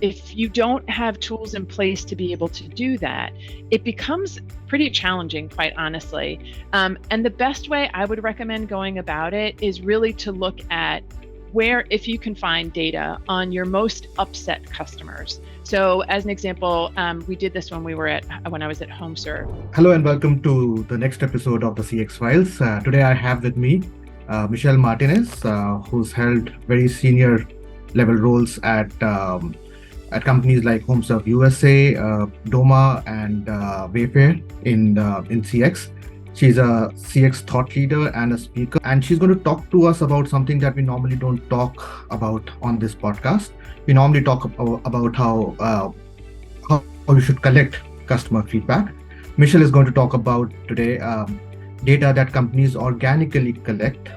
if you don't have tools in place to be able to do that, it becomes pretty challenging, quite honestly. And the best way I would recommend going about it is really to look at where, if you can find data on your most upset customers. So as an example, we did this when I was at HomeServe. Hello and welcome to the next episode of the CX Files. Today I have with me Michelle Martinez, who's held very senior level roles at companies like HomeServe USA, Doma, and Wayfair in CX. She's a CX thought leader and a speaker, and she's going to talk to us about something that we normally don't talk about on this podcast. We normally talk about how you should collect customer feedback. Michelle is going to talk about today data that companies organically collect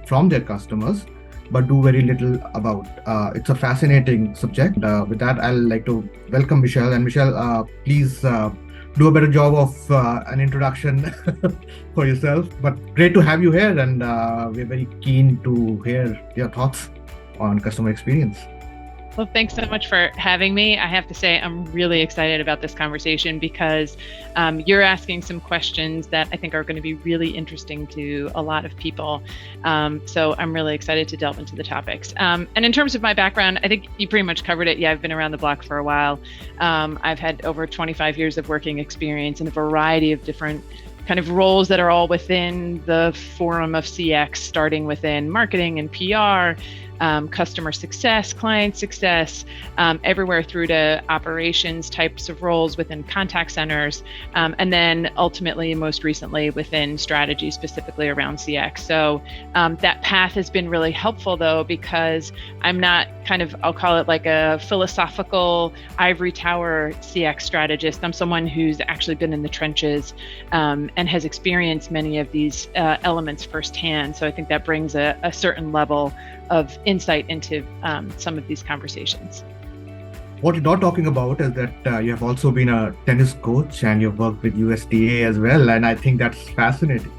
from their customers, but do very little about. It's a fascinating subject. With that, I'd like to welcome Michelle. And Michelle, please do a better job of an introduction for yourself. But great to have you here, and we're very keen to hear your thoughts on customer experience. Well, thanks so much for having me. I have to say, I'm really excited about this conversation because you're asking some questions that I think are going to be really interesting to a lot of people. So I'm really excited to delve into the topics. And in terms of my background, I think you pretty much covered it. Yeah, I've been around the block for a while. I've had over 25 years of working experience in a variety of different kind of roles that are all within the forum of CX, starting within marketing and PR, customer success, client success, everywhere through to operations types of roles within contact centers, and then ultimately, most recently, within strategy, specifically around CX. So that path has been really helpful, though, because I'm not I'll call it like a philosophical ivory tower CX strategist. I'm someone who's actually been in the trenches and has experienced many of these elements firsthand. So I think that brings a certain level of insight into some of these conversations. What you're not talking about is that you have also been a tennis coach and you've worked with USTA as well. And I think that's fascinating.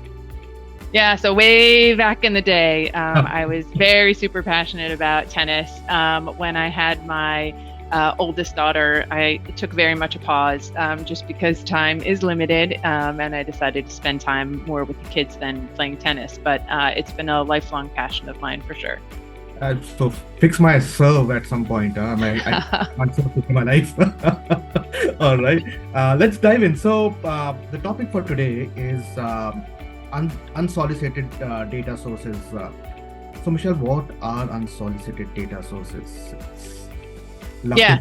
Yeah, so way back in the day, I was very super passionate about tennis. When I had my oldest daughter, I took very much a pause just because time is limited, and I decided to spend time more with the kids than playing tennis. But it's been a lifelong passion of mine for sure. So fix my serve at some point. I want to fix my life. All right, let's dive in. So the topic for today is unsolicited data sources. So Michelle, what are unsolicited data sources? Yeah.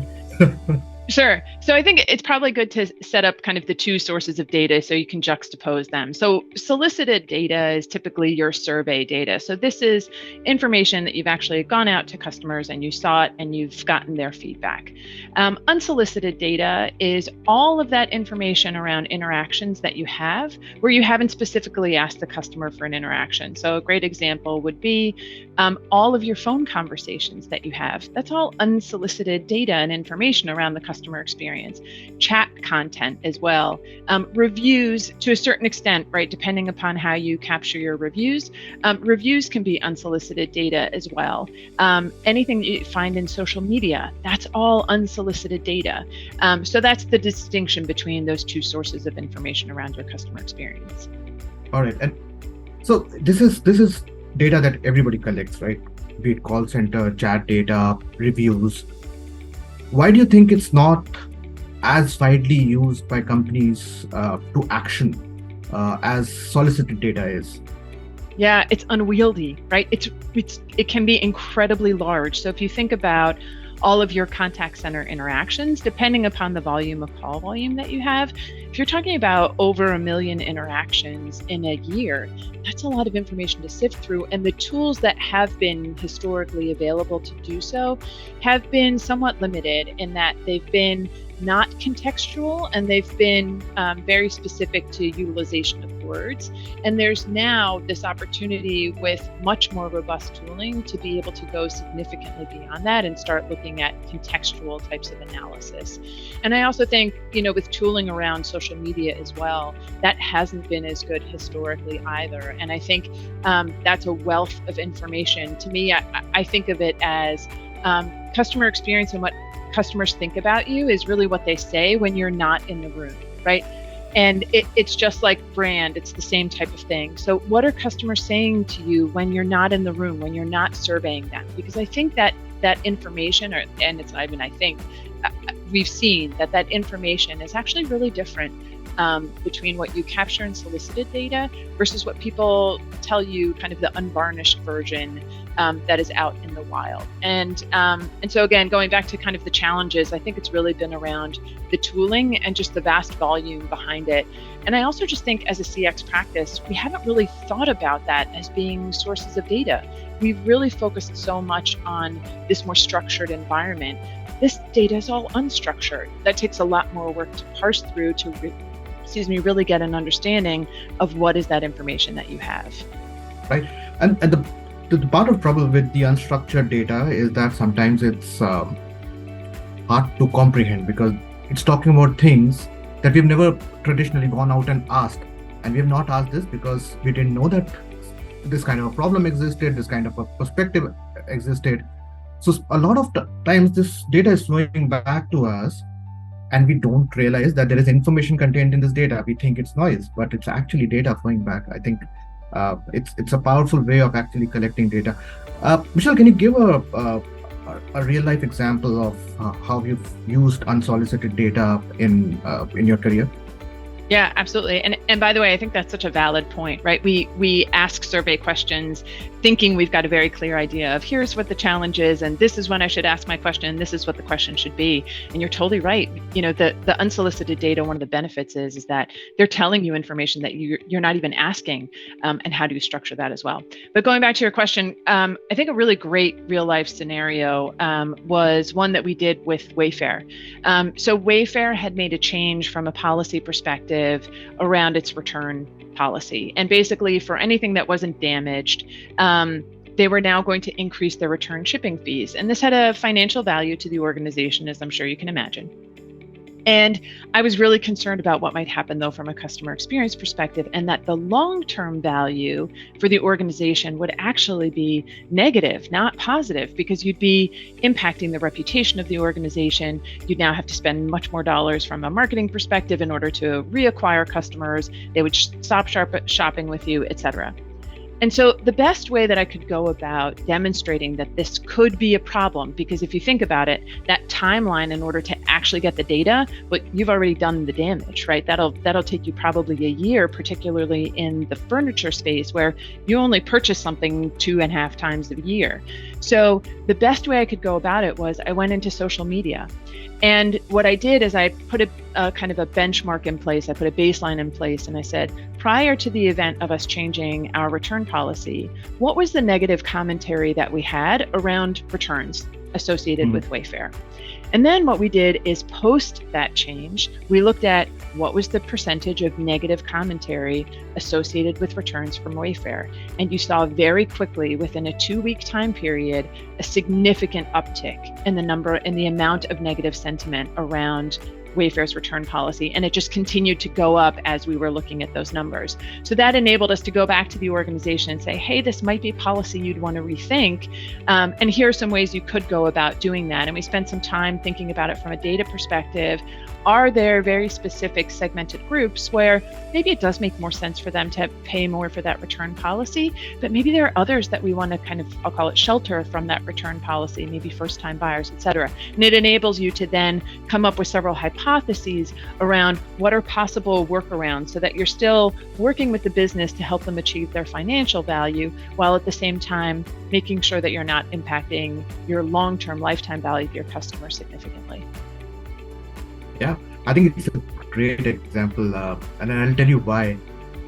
Sure. So I think it's probably good to set up kind of the two sources of data so you can juxtapose them. So solicited data is typically your survey data. So this is information that you've actually gone out to customers and you saw it and you've gotten their feedback. Unsolicited data is all of that information around interactions that you have where you haven't specifically asked the customer for an interaction. So a great example would be all of your phone conversations that you have. That's all unsolicited data and information around the customer experience. Chat content as well. Reviews to a certain extent, right? Depending upon how you capture your reviews. Reviews can be unsolicited data as well. Anything that you find in social media, that's all unsolicited data. So that's the distinction between those two sources of information around your customer experience. All right. And so this is data that everybody collects, right? Be it call center, chat data, reviews. Why do you think it's not as widely used by companies to action as solicited data is? Yeah, it's unwieldy, right? It can be incredibly large. So if you think about all of your contact center interactions, depending upon the volume of call volume that you have, if you're talking about over 1 million interactions in a year, that's a lot of information to sift through. And the tools that have been historically available to do so have been somewhat limited in that they've been not contextual and they've been very specific to utilization of words. And there's now this opportunity with much more robust tooling to be able to go significantly beyond that and start looking at contextual types of analysis. And I also think, with tooling around social media as well, that hasn't been as good historically either. And I think that's a wealth of information. To me, I think of it as customer experience and what customers think about you is really what they say when you're not in the room, right? And it's just like brand, it's the same type of thing. So what are customers saying to you when you're not in the room, when you're not surveying them? Because I think that information, and it's not even I think, we've seen that information is actually really different between what you capture in solicited data versus what people tell you, kind of the unvarnished version that is out in the wild. And so again, going back to kind of the challenges, I think it's really been around the tooling and just the vast volume behind it. And I also just think as a CX practice, we haven't really thought about that as being sources of data. We've really focused so much on this more structured environment. This data is all unstructured. That takes a lot more work to parse through to really get an understanding of what is that information that you have. Right. And the part of trouble with the unstructured data is that sometimes it's hard to comprehend because it's talking about things that we've never traditionally gone out and asked. And we have not asked this because we didn't know that this kind of a problem existed, this kind of a perspective existed. So a lot of times this data is flowing back to us and we don't realize that there is information contained in this data. We think it's noise, but it's actually data flowing back. I think it's a powerful way of actually collecting data. Michelle, can you give a real life example of how you've used unsolicited data in your career? Yeah, absolutely. And by the way, I think that's such a valid point, right? We ask survey questions thinking we've got a very clear idea of here's what the challenge is, and this is when I should ask my question, and this is what the question should be. And you're totally right. You know, the unsolicited data, one of the benefits is that they're telling you information that you're not even asking, and how do you structure that as well? But going back to your question, I think a really great real life scenario was one that we did with Wayfair. So Wayfair had made a change from a policy perspective around its return policy. And basically for anything that wasn't damaged, they were now going to increase their return shipping fees. And this had a financial value to the organization, as I'm sure you can imagine. And I was really concerned about what might happen, though, from a customer experience perspective, and that the long-term value for the organization would actually be negative, not positive, because you'd be impacting the reputation of the organization. You'd now have to spend much more dollars from a marketing perspective in order to reacquire customers. They would stop shopping with you, et cetera. And so the best way that I could go about demonstrating that this could be a problem, because if you think about it, that timeline in order to actually get the data, but you've already done the damage, right? That'll take you probably a year, particularly in the furniture space where you only purchase something 2.5 times a year. So the best way I could go about it was I went into social media. And what I did is I put a kind of a benchmark in place. I put a baseline in place, and I said, prior to the event of us changing our return policy, what was the negative commentary that we had around returns associated with Wayfair? And then what we did is post that change, we looked at what was the percentage of negative commentary associated with returns from Wayfair. And you saw very quickly within a 2-week time period, a significant uptick in the amount of negative sentiment around Wayfair's return policy, and it just continued to go up as we were looking at those numbers. So that enabled us to go back to the organization and say, hey, this might be policy you'd want to rethink, and here are some ways you could go about doing that. And we spent some time thinking about it from a data perspective. Are there very specific segmented groups where maybe it does make more sense for them to pay more for that return policy, but maybe there are others that we want to kind of, I'll call it, shelter from that return policy, maybe first-time buyers, et cetera. And it enables you to then come up with several hypotheses around what are possible workarounds so that you're still working with the business to help them achieve their financial value, while at the same time making sure that you're not impacting your long-term lifetime value of your customer significantly. Yeah, I think it's a great example, and I'll tell you why.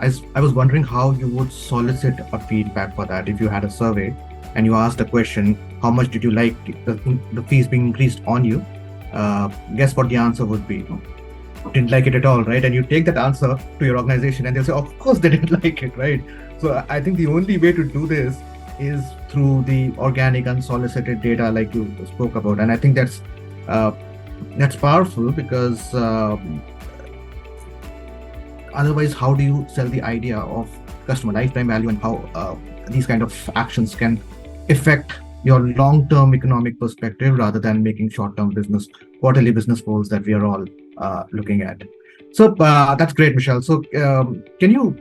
I was wondering how you would solicit a feedback for that if you had a survey and you asked a question, how much did you like the fees being increased on you? Guess what the answer would be? Didn't like it at all, right? And you take that answer to your organization and they'll say, of course they didn't like it, right? So I think the only way to do this is through the organic, unsolicited data like you spoke about. And I think that's powerful because otherwise, how do you sell the idea of customer lifetime value and how these kind of actions can affect your long-term economic perspective rather than making short-term quarterly business goals that we are all looking at. So that's great, Michelle. So can you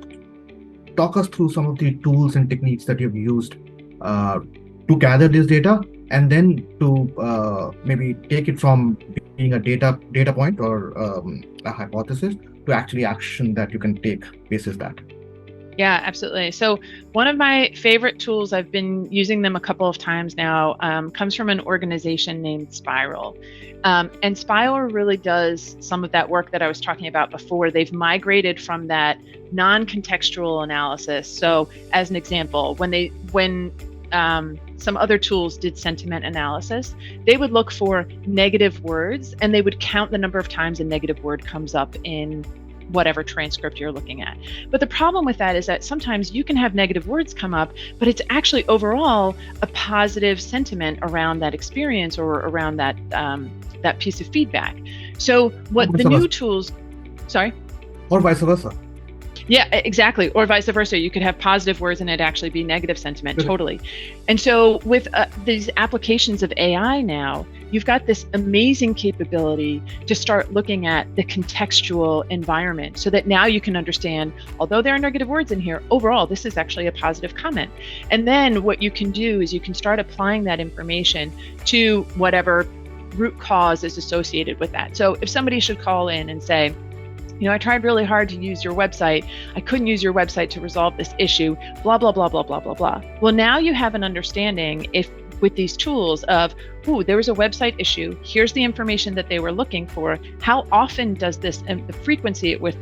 talk us through some of the tools and techniques that you've used to gather this data, and then to maybe take it from being a data point or a hypothesis to actually action that you can take basis that? Yeah, absolutely. So one of my favorite tools, I've been using them a couple of times now, comes from an organization named Spiral. And Spiral really does some of that work that I was talking about before. They've migrated from that non-contextual analysis. So as an example, when some other tools did sentiment analysis, they would look for negative words and they would count the number of times a negative word comes up in whatever transcript you're looking at. But the problem with that is that sometimes you can have negative words come up, but it's actually overall a positive sentiment around that experience or around that that piece of feedback. So what the new tools, sorry? Or vice versa. Yeah, exactly. Or vice versa. You could have positive words and it actually be negative sentiment. Totally. And so with these applications of AI now, you've got this amazing capability to start looking at the contextual environment so that now you can understand, although there are negative words in here, overall, this is actually a positive comment. And then what you can do is you can start applying that information to whatever root cause is associated with that. So if somebody should call in and say, I tried really hard to use your website. I couldn't use your website to resolve this issue, blah, blah, blah, blah, blah, blah, blah. Well, now you have an understanding with these tools of, there was a website issue. Here's the information that they were looking for. How often does this, and the frequency with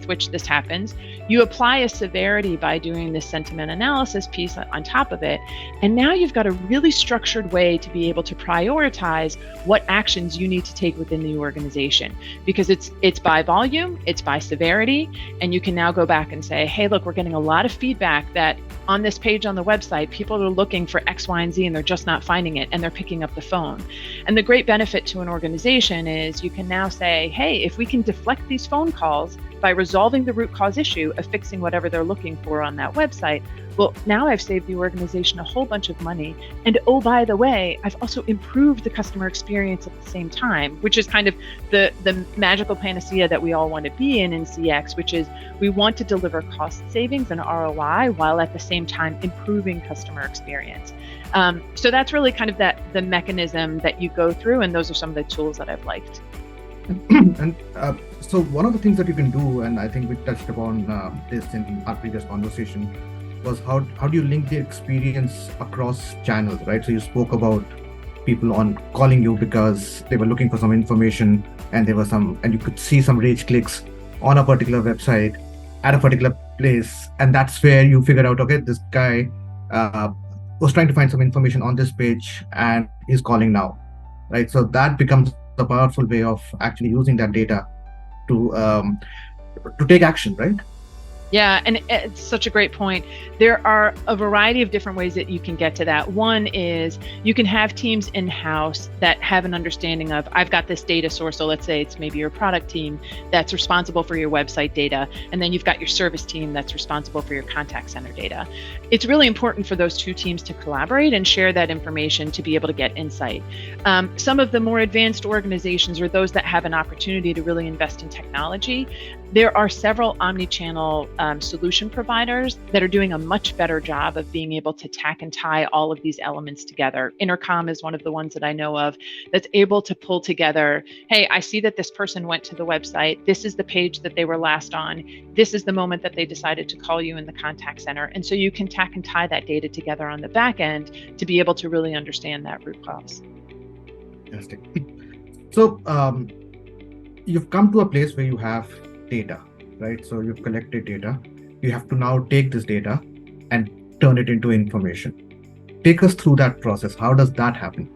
which this happens? You apply a severity by doing this sentiment analysis piece on top of it. And now you've got a really structured way to be able to prioritize what actions you need to take within the organization, because it's by volume, it's by severity. And you can now go back and say, hey, look, we're getting a lot of feedback that on this page on the website, people are looking for X, Y, and Z, and they're just not finding it, and they're picking up the phone. And the great benefit to an organization is you can now say, hey, if we can deflect these phone calls by resolving the root cause issue of fixing whatever they're looking for on that website, well, now I've saved the organization a whole bunch of money. And oh, by the way, I've also improved the customer experience at the same time, which is kind of the magical panacea that we all want to be in CX, which is we want to deliver cost savings and ROI while at the same time improving customer experience. So that's really kind of the mechanism that you go through. And those are some of the tools that I've liked. And so one of the things that you can do, and I think we touched upon this in our previous conversation, was how do you link the experience across channels, right? So you spoke about people on calling you because they were looking for some information, and there were and you could see some rage clicks on a particular website at a particular place, and that's where you figured out, okay, this guy was trying to find some information on this page and he's calling now, right? So that becomes a powerful way of actually using that data to take action, right? Yeah, and it's such a great point. There are a variety of different ways that you can get to that. One is you can have teams in-house that have an understanding of, I've got this data source, so let's say it's maybe your product team that's responsible for your website data, and then you've got your service team that's responsible for your contact center data. It's really important for those two teams to collaborate and share that information to be able to get insight. Some of the more advanced organizations, or those that have an opportunity to really invest in technology, there are several omni-channel solution providers that are doing a much better job of being able to tack and tie all of these elements together. Intercom is one of the ones that I know of that's able to pull together, hey, I see that this person went to the website. This is the page that they were last on. This is the moment that they decided to call you in the contact center. And so you can tack and tie that data together on the back end to be able to really understand that root cause. Fantastic. So you've come to a place where you have data, right? So you've collected data. You have to now take this data and turn it into information. Take us through that process. How does that happen?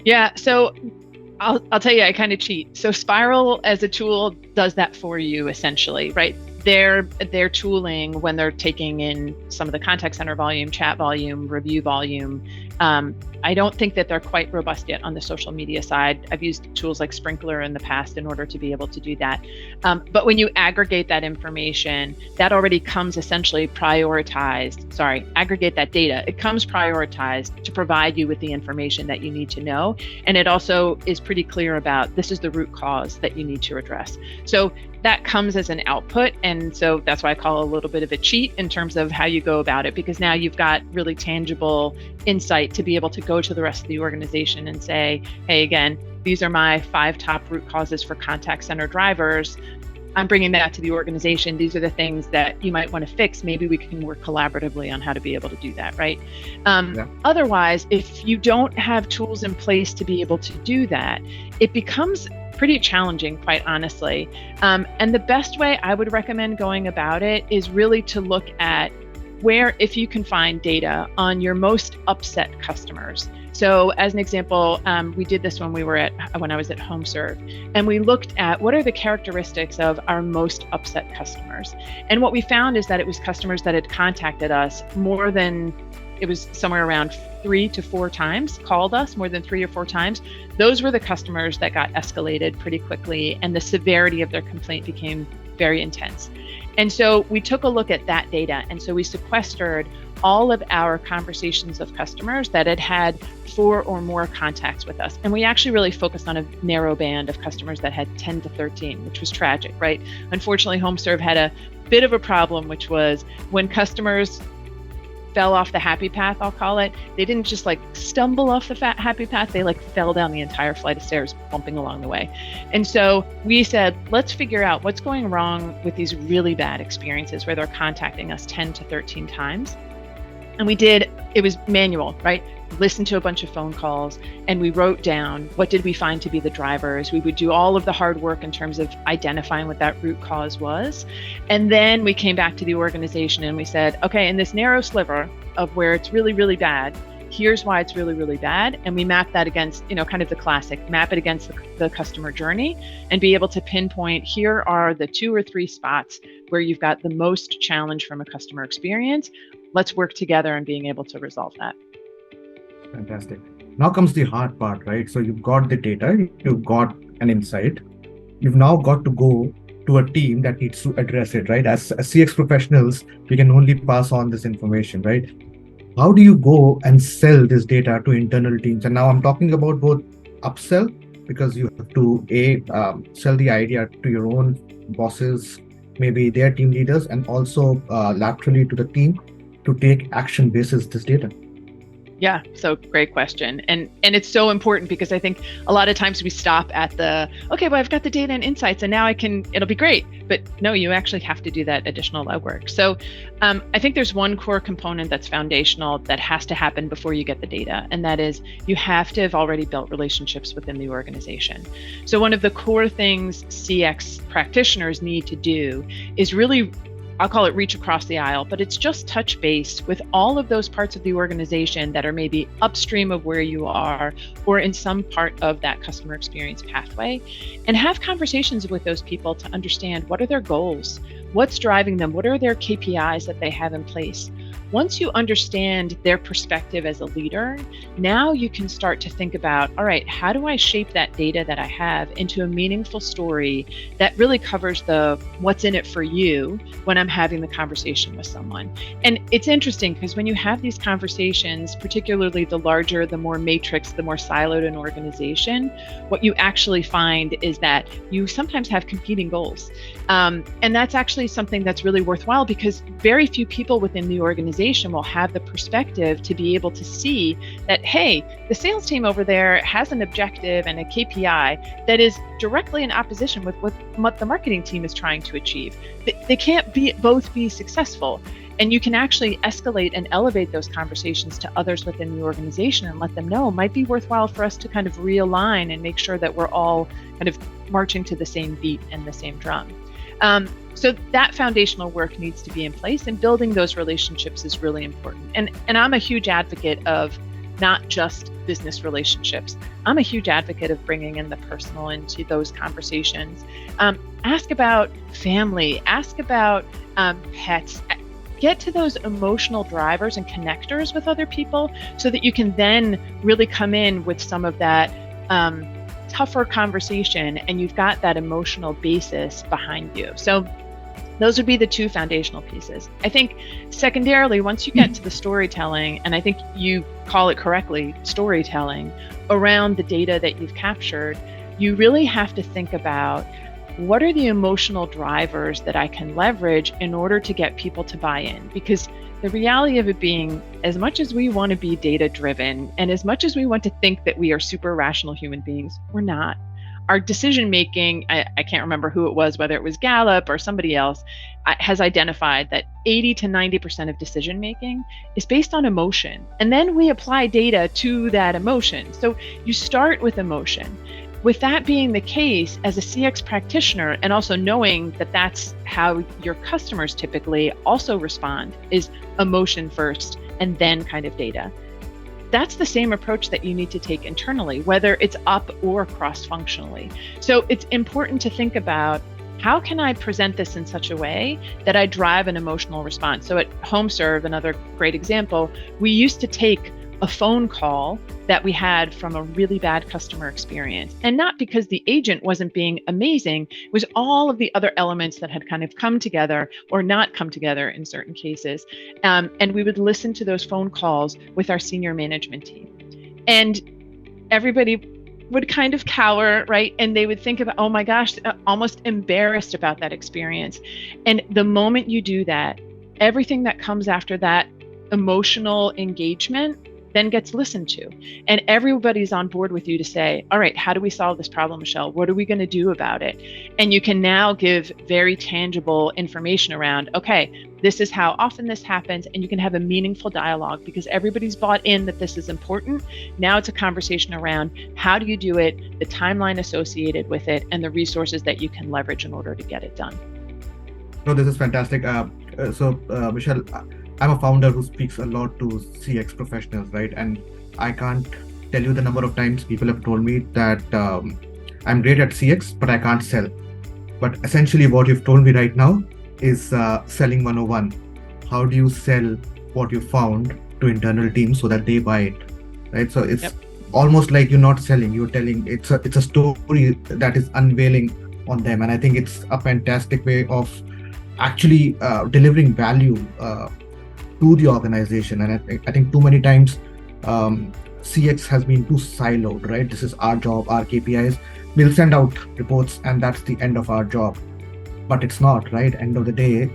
Yeah, so I'll tell you, I kind of cheat. So Spiral as a tool does that for you essentially, right? Their tooling, when they're taking in some of the contact center volume, chat volume, review volume, I don't think that they're quite robust yet on the social media side. I've used tools like Sprinkler in the past in order to be able to do that. But when you aggregate that information, that already comes essentially aggregate that data. It comes prioritized to provide you with the information that you need to know. And it also is pretty clear about this is the root cause that you need to address. So that comes as an output. And so that's why I call it a little bit of a cheat in terms of how you go about it, because now you've got really tangible insight to be able to go to the rest of the organization and say, hey, again, these are my 5 top root causes for contact center drivers. I'm bringing that to the organization. These are the things that you might want to fix. Maybe we can work collaboratively on how to be able to do that, right? Otherwise, if you don't have tools in place to be able to do that, it becomes pretty challenging, quite honestly. And the best way I would recommend going about it is really to look at where, if you can find data on your most upset customers. So as an example, we did this when I was at HomeServe, and we looked at what are the characteristics of our most upset customers. And what we found is that it was customers that had contacted us it was somewhere around 3 to 4 times, called us more than 3 or 4 times. Those were the customers that got escalated pretty quickly, and the severity of their complaint became very intense. And so we took a look at that data. And so we sequestered all of our conversations of customers that had 4 or more contacts with us. And we actually really focused on a narrow band of customers that had 10 to 13, which was tragic, right? Unfortunately, HomeServe had a bit of a problem, which was when customers fell off the happy path, I'll call it, they didn't just stumble off the happy path, they fell down the entire flight of stairs, bumping along the way. And so we said, let's figure out what's going wrong with these really bad experiences where they're contacting us 10 to 13 times. And it was manual, right? Listened to a bunch of phone calls, and we wrote down what did we find to be the drivers. We would do all of the hard work in terms of identifying what that root cause was. And then we came back to the organization and we said, okay, in this narrow sliver of where it's really, really bad, here's why it's really, really bad. And we map that against, kind of the classic, map it against the customer journey and be able to pinpoint, here are the 2 or 3 spots where you've got the most challenge from a customer experience. Let's work together on being able to resolve that. Fantastic. Now comes the hard part, right? So you've got the data, you've got an insight. You've now got to go to a team that needs to address it, right? As CX professionals, we can only pass on this information, right? How do you go and sell this data to internal teams? And now I'm talking about both upsell, because you have to sell the idea to your own bosses, maybe their team leaders, and also laterally to the team to take action basis this data. Yeah, so great question. And it's so important because I think a lot of times we stop at okay, well, I've got the data and insights and now it'll be great. But no, you actually have to do that additional legwork. So I think there's one core component that's foundational that has to happen before you get the data. And that is you have to have already built relationships within the organization. So one of the core things CX practitioners need to do is really, I'll call it reach across the aisle, but it's just touch base with all of those parts of the organization that are maybe upstream of where you are or in some part of that customer experience pathway, and have conversations with those people to understand what are their goals, what's driving them, what are their KPIs that they have in place. Once you understand their perspective as a leader, now you can start to think about, all right, how do I shape that data that I have into a meaningful story that really covers the what's in it for you when I'm having the conversation with someone. And it's interesting because when you have these conversations, particularly the larger, the more matrix, the more siloed an organization, what you actually find is that you sometimes have competing goals. And that's actually something that's really worthwhile because very few people within the organization will have the perspective to be able to see that, hey, the sales team over there has an objective and a KPI that is directly in opposition with what the marketing team is trying to achieve. They can't both be successful. And you can actually escalate and elevate those conversations to others within the organization and let them know it might be worthwhile for us to kind of realign and make sure that we're all kind of marching to the same beat and the same drum. So that foundational work needs to be in place, and building those relationships is really important. And I'm a huge advocate of not just business relationships. I'm a huge advocate of bringing in the personal into those conversations. Ask about family, ask about pets. get to those emotional drivers and connectors with other people so that you can then really come in with some of that tougher conversation, and you've got that emotional basis behind you. So those would be the two foundational pieces. I think secondarily, once you get to the storytelling, and I think you call it correctly, storytelling around the data that you've captured, you really have to think about what are the emotional drivers that I can leverage in order to get people to buy in? Because the reality of it being, as much as we want to be data driven and as much as we want to think that we are super rational human beings, we're not. Our decision making, I can't remember who it was, whether it was Gallup or somebody else, has identified that 80 to 90% of decision making is based on emotion. And then we apply data to that emotion. So you start with emotion. With that being the case, as a CX practitioner, and also knowing that that's how your customers typically also respond, is emotion first and then kind of data. That's the same approach that you need to take internally, whether it's up or cross-functionally. So it's important to think about, how can I present this in such a way that I drive an emotional response? So at HomeServe, another great example, we used to take a phone call that we had from a really bad customer experience. And not because the agent wasn't being amazing, it was all of the other elements that had kind of come together or not come together in certain cases. And we would listen to those phone calls with our senior management team. And everybody would kind of cower, right? And they would think about, oh my gosh, almost embarrassed about that experience. And the moment you do that, everything that comes after that emotional engagement then gets listened to. And everybody's on board with you to say, all right, how do we solve this problem, Michelle? What are we going to do about it? And you can now give very tangible information around, okay, this is how often this happens, and you can have a meaningful dialogue because everybody's bought in that this is important. Now it's a conversation around how do you do it, the timeline associated with it, and the resources that you can leverage in order to get it done. No, this is fantastic. Michelle, I'm a founder who speaks a lot to CX professionals, right? And I can't tell you the number of times people have told me that I'm great at CX, but I can't sell. But essentially what you've told me right now is selling 101. How do you sell what you found to internal teams so that they buy it, right? So it's almost like you're not selling, you're telling, it's a story that is unveiling on them. And I think it's a fantastic way of actually delivering value to the organization. And I think too many times CX has been too siloed, right? This is our job, our KPIs. We'll send out reports and that's the end of our job. But it's not, right? End of the day,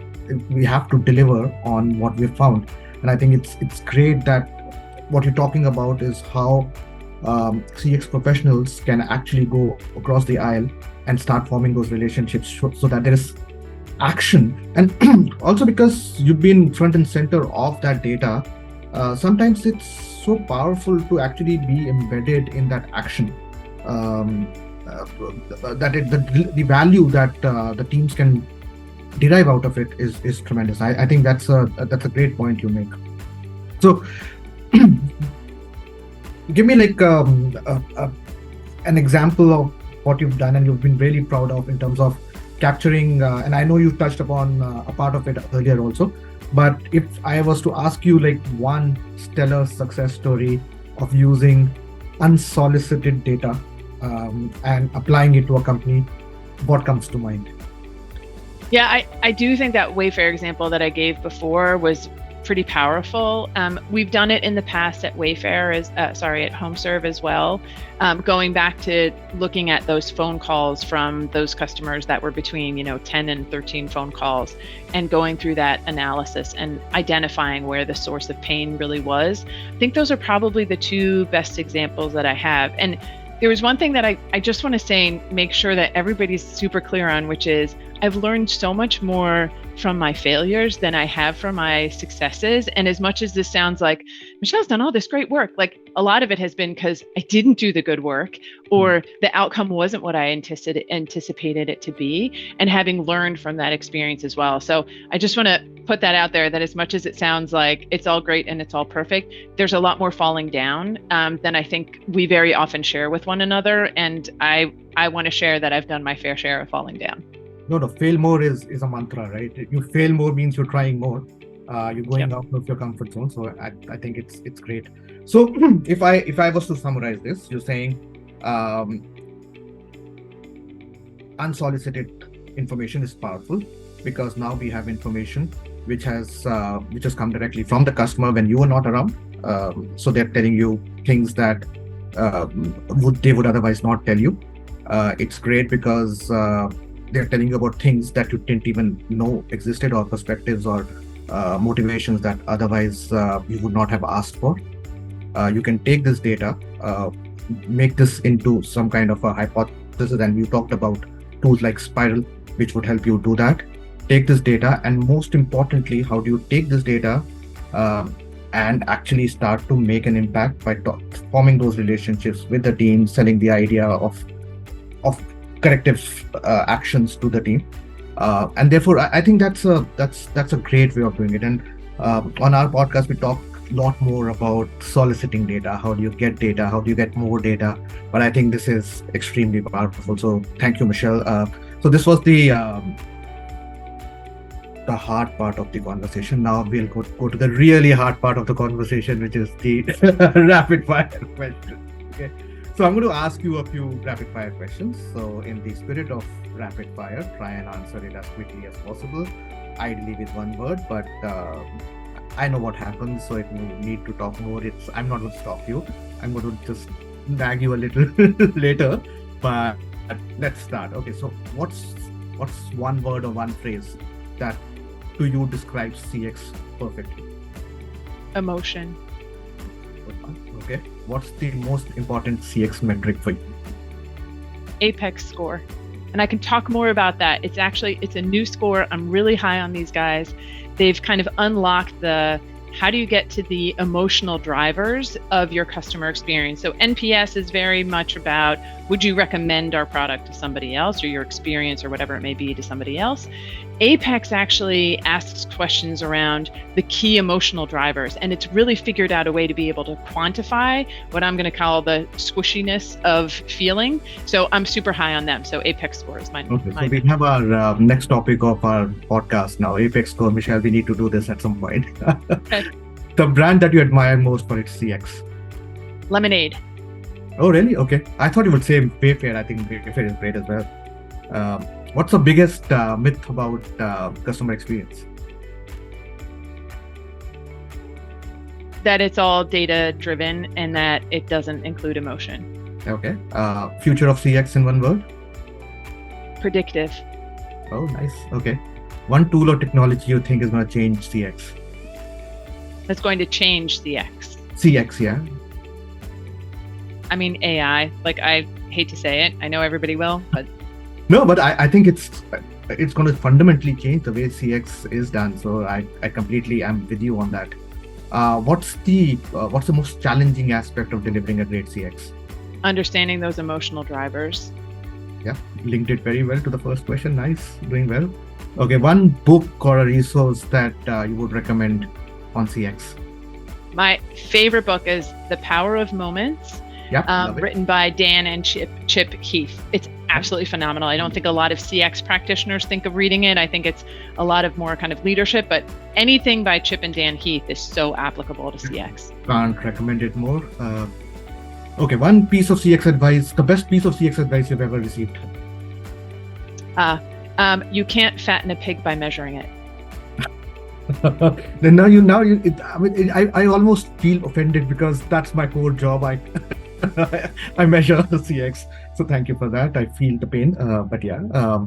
we have to deliver on what we've found. And I think it's great that what you're talking about is how CX professionals can actually go across the aisle and start forming those relationships so that there is action. And also because you've been front and center of that data, sometimes it's so powerful to actually be embedded in that action. The value that the teams can derive out of it is tremendous. I think that's a great point you make. So give me like an example of what you've done and you've been really proud of in terms of capturing, and I know you touched upon a part of it earlier also, but if I was to ask you like one stellar success story of using unsolicited data and applying it to a company, what comes to mind? Yeah, I do think that Wayfair example that I gave before was pretty powerful. We've done it in the past at Wayfair, at HomeServe as well. Going back to looking at those phone calls from those customers that were between 10 and 13 phone calls, and going through that analysis and identifying where the source of pain really was. I think those are probably the two best examples that I have. And there was one thing that I just want to say and make sure that everybody's super clear on, which is I've learned so much more from my failures than I have from my successes. And as much as this sounds like Michelle's done all this great work, like a lot of it has been because I didn't do the good work or the outcome wasn't what I anticipated it to be, and having learned from that experience as well. So I just want to put that out there, that as much as it sounds like it's all great and it's all perfect, there's a lot more falling down than I think we very often share with one another. And I want to share that I've done my fair share of falling down. No, fail more is a mantra, right? You fail more means you're trying more. You're going out of your comfort zone. So I think it's great. So if I was to summarize this, you're saying unsolicited information is powerful because now we have information which has come directly from the customer when you are not around. So they're telling you things that they would otherwise not tell you. It's great because they're telling you about things that you didn't even know existed, or perspectives or motivations that otherwise you would not have asked for. You can take this data, make this into some kind of a hypothesis, and you talked about tools like Spiral, which would help you do that. Take this data, and most importantly, how do you take this data and actually start to make an impact by forming those relationships with the team, selling the idea of corrective actions to the team, and therefore I think that's a great way of doing it. And on our podcast, we talk a lot more about soliciting data. How do you get data? How do you get more data? But I think this is extremely powerful. So thank you, Michelle. So this was the hard part of the conversation. Now we'll go to the really hard part of the conversation, which is the rapid fire question. Okay. So I'm going to ask you a few rapid fire questions. So in the spirit of rapid fire, try and answer it as quickly as possible, ideally with one word, but I know what happens. So if you need to talk more, I'm not going to stop you. I'm going to just nag you a little later, but let's start. Okay. So what's one word or one phrase that to you describes CX perfectly? Emotion. Okay. What's the most important CX metric for you? Apex score. And I can talk more about that. It's a new score. I'm really high on these guys. They've kind of unlocked how do you get to the emotional drivers of your customer experience? So NPS is very much about, would you recommend our product to somebody else, or your experience or whatever it may be to somebody else? Apex actually asks questions around the key emotional drivers, and it's really figured out a way to be able to quantify what I'm going to call the squishiness of feeling. So I'm super high on them. So Apex score is mine. Okay, so we have our next topic of our podcast now, Apex score. Michelle, we need to do this at some point. Okay. The brand that you admire most for its CX? Lemonade. Oh, really? Okay. I thought you would say Wayfair. I think Wayfair is great as well. What's the biggest myth about customer experience? That it's all data driven and that it doesn't include emotion. Okay. Future of CX in one word? Predictive. Oh, nice. Okay. One tool or technology you think is going to change CX? That's going to change CX. CX, yeah. I mean, AI. Like, I hate to say it. I know everybody will, but no. But I think it's going to fundamentally change the way CX is done. So I completely am with you on that. What's the most challenging aspect of delivering a great CX? Understanding those emotional drivers. Yeah, linked it very well to the first question. Nice, doing well. Okay, one book or a resource that you would recommend on CX? My favorite book is The Power of Moments, written by Dan and Chip Heath. It's absolutely phenomenal. I don't think a lot of CX practitioners think of reading it. I think it's a lot of more kind of leadership, but anything by Chip and Dan Heath is so applicable to CX. Can't recommend it more. Okay, one piece of CX advice, the best piece of CX advice you've ever received? You can't fatten a pig by measuring it. Then I almost feel offended because that's my core job. I measure the CX. So thank you for that. I feel the pain. But yeah,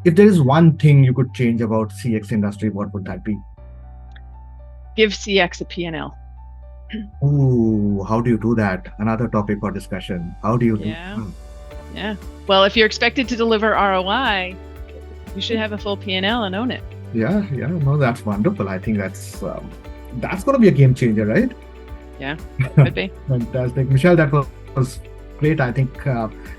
if there is one thing you could change about CX industry, what would that be? Give CX a P&L. Ooh, how do you do that? Another topic for discussion. How do you do? Yeah. Well, if you're expected to deliver ROI, you should have a full P&L and own it. Yeah. No, that's wonderful. I think that's going to be a game changer, right? Yeah, could be. Fantastic. Michelle, that was great. I think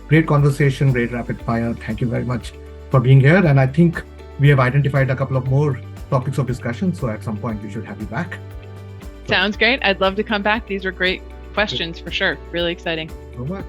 great conversation, great rapid fire. Thank you very much for being here. And I think we have identified a couple of more topics of discussion. So at some point, we should have you back. Sounds great. I'd love to come back. These were great questions for sure. Really exciting. So much.